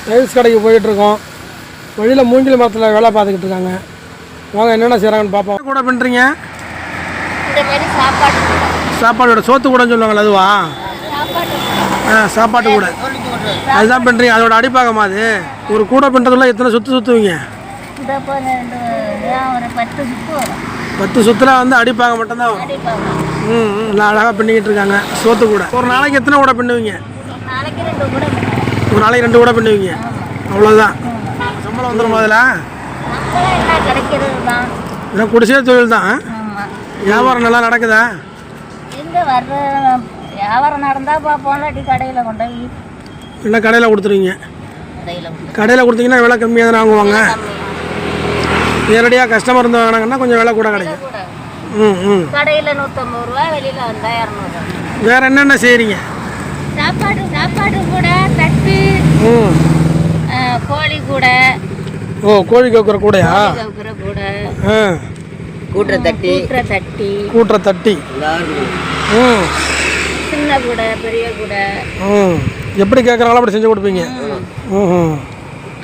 Tiles கடைக்கு போயிட்டுருக்கோம். வழியில் மூங்கில் மரத்தில் வேலை பார்த்துக்கிட்டு இருக்காங்க. வாங்க என்னென்ன செய்கிறாங்கன்னு பார்ப்போம். கூட பண்ணுறீங்க சாப்பாடு சோத்து கூடன்னு சொல்லுவாங்களே அதுவா? சாப்பாட்டு கூட அதுதான் பண்ணுறீங்க. அதோட அடிப்பாகமா அது? ஒரு கூடை பண்ணுறதுல எத்தனை சுற்றுவீங்க? 10 சுற்றுல வந்து அடிப்பாக மட்டும்தான். நல்லா அழகாக பண்ணிக்கிட்டு இருக்காங்க சோத்து கூட. ஒரு நாளைக்கு எத்தனை கூட பண்ணுவீங்க? ஒரு நாளைக்கு 2 கூட பண்ணுவீங்க, அவ்வளோதான். சம்பளம் வந்துடும் அதில்? ஏன்னா குடிசை தொழில் தான். வியாபாரம் நல்லா நடக்குதா? வியாபாரம் நடந்தால் பார்ப்போம், கடையில் கொண்டு என்ன கடையில் கொடுத்துருவீங்க? கடையில் கொடுத்தீங்கன்னா விலை கம்மியாக தானே வாங்குவாங்க. நேரடியாக கஸ்டமர் இருந்து வாங்கினாங்கன்னா கொஞ்சம் விலை கூட கிடைக்கும். கடையில் 150 ரூபா, வெளியில் வந்தால் 200 ரூபா. வேறு என்னென்ன செய்கிறீங்க? சாப்பாடு கூட, தட்டு, கோழி கூட. ஓ, கோழி கவுக்கிற கூடையா? கூட்டுற தட்டி. சின்ன கூட, பெரிய கூட. எப்படி கேட்குறாங்களோ அப்படி செஞ்சு கொடுப்பீங்க.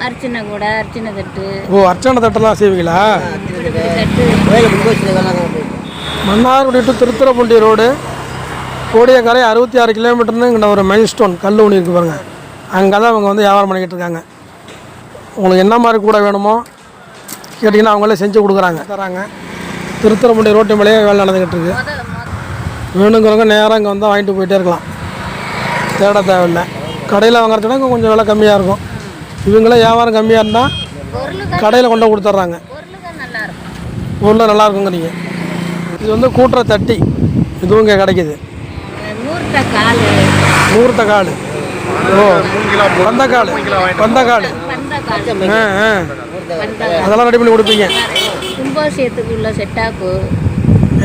அர்ச்சனை கூட, அர்ச்சனை தட்டு. ஓ, அர்ச்சனை தட்டெல்லாம் செய்வீங்களா? மன்னார்குடி டு திருத்துறைப்பூண்டி ரோடு, கோடியக்கரை 66 கிலோமீட்டர்னு இங்கே ஒரு மைல் ஸ்டோன் கல் ஒன்று இருக்குது பாருங்க. அங்கே தான் அவங்க வந்து வியாபாரம் பண்ணிக்கிட்டு இருக்காங்க. உங்களுக்கு என்ன மாதிரி கூட வேணுமோ கேட்டிங்கன்னா அவங்களே செஞ்சு கொடுக்குறாங்க, தராங்க. திருத்துறைப்பூண்டி ரோட்டு மேலேயே வேலை நடந்துக்கிட்டு இருக்கு. வேணுங்கிறவங்க நேராக இங்கே வந்தால் வாங்கிட்டு போயிட்டே இருக்கலாம், தேட தேவையில்லை. கடையில் வாங்குறதுனா கொஞ்சம் விலை கம்மியாக இருக்கும். இவங்களே வியாபாரம் கம்மியாக இருந்தால் கடையில் கொண்டு கொடுத்துட்றாங்க. பொருள் நல்லா இருக்குங்கிறீங்க. இது வந்து கூட்டுற தட்டி, இதுவும் இங்கே கிடைக்கிது. நூறுத்தக்கால். ஓ, பந்தக்கால். அதெல்லாம் ரெடி பண்ணி கொடுப்பீங்க. கும்பாபிஷேகத்துக்குள்ள செட்டாப்பு,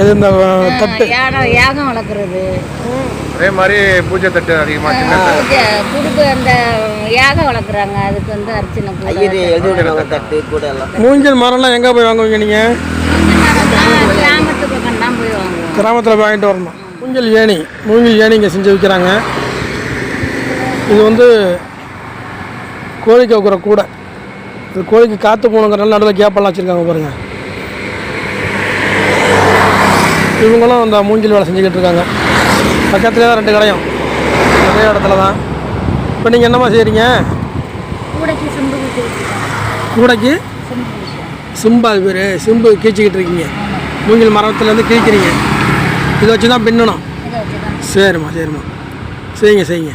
இது இந்த தட்டு யாகம் வளர்க்குறது. அதே மாதிரி பூஜை தட்டு அதிகமாக குடும்ப அந்த யாகம் வளர்க்குறாங்க, அதுக்கு வந்து அர்ச்சனை கூட. மூங்கில் மரம்லாம் எங்கே போய் வாங்குவீங்க நீங்கள்? கிராமத்து பக்கம் தான் போய் வாங்குவோம். கிராமத்தில் வாங்கிட்டு வரணும். மூங்கில் ஏணி இங்கே செஞ்சு வைக்கிறாங்க. இது வந்து கோழி கவுக்கிற கூடை. இது கோழிக்கு காற்று போகணுங்கிறனால நடுவில் கேப்பெல்லாம் வச்சுருக்காங்க பாருங்கள். இவங்களும் அந்த மூங்கில் வேலை செஞ்சுக்கிட்டு இருக்காங்க. பக்கத்துலேயே தான் 2 கடையும், ஒரே இடத்துல தான். இப்போ நீங்கள் என்னம்மா செய்கிறீங்க? கூடைக்கு சிம்பு, அது பேர் சிம்பு கீச்சிக்கிட்டு இருக்கீங்க. மூங்கில் மரத்துலேருந்து கீழ்க்கிறீங்க. இதை வச்சு தான் பின்னணும். சரிம்மா செய்யுங்க.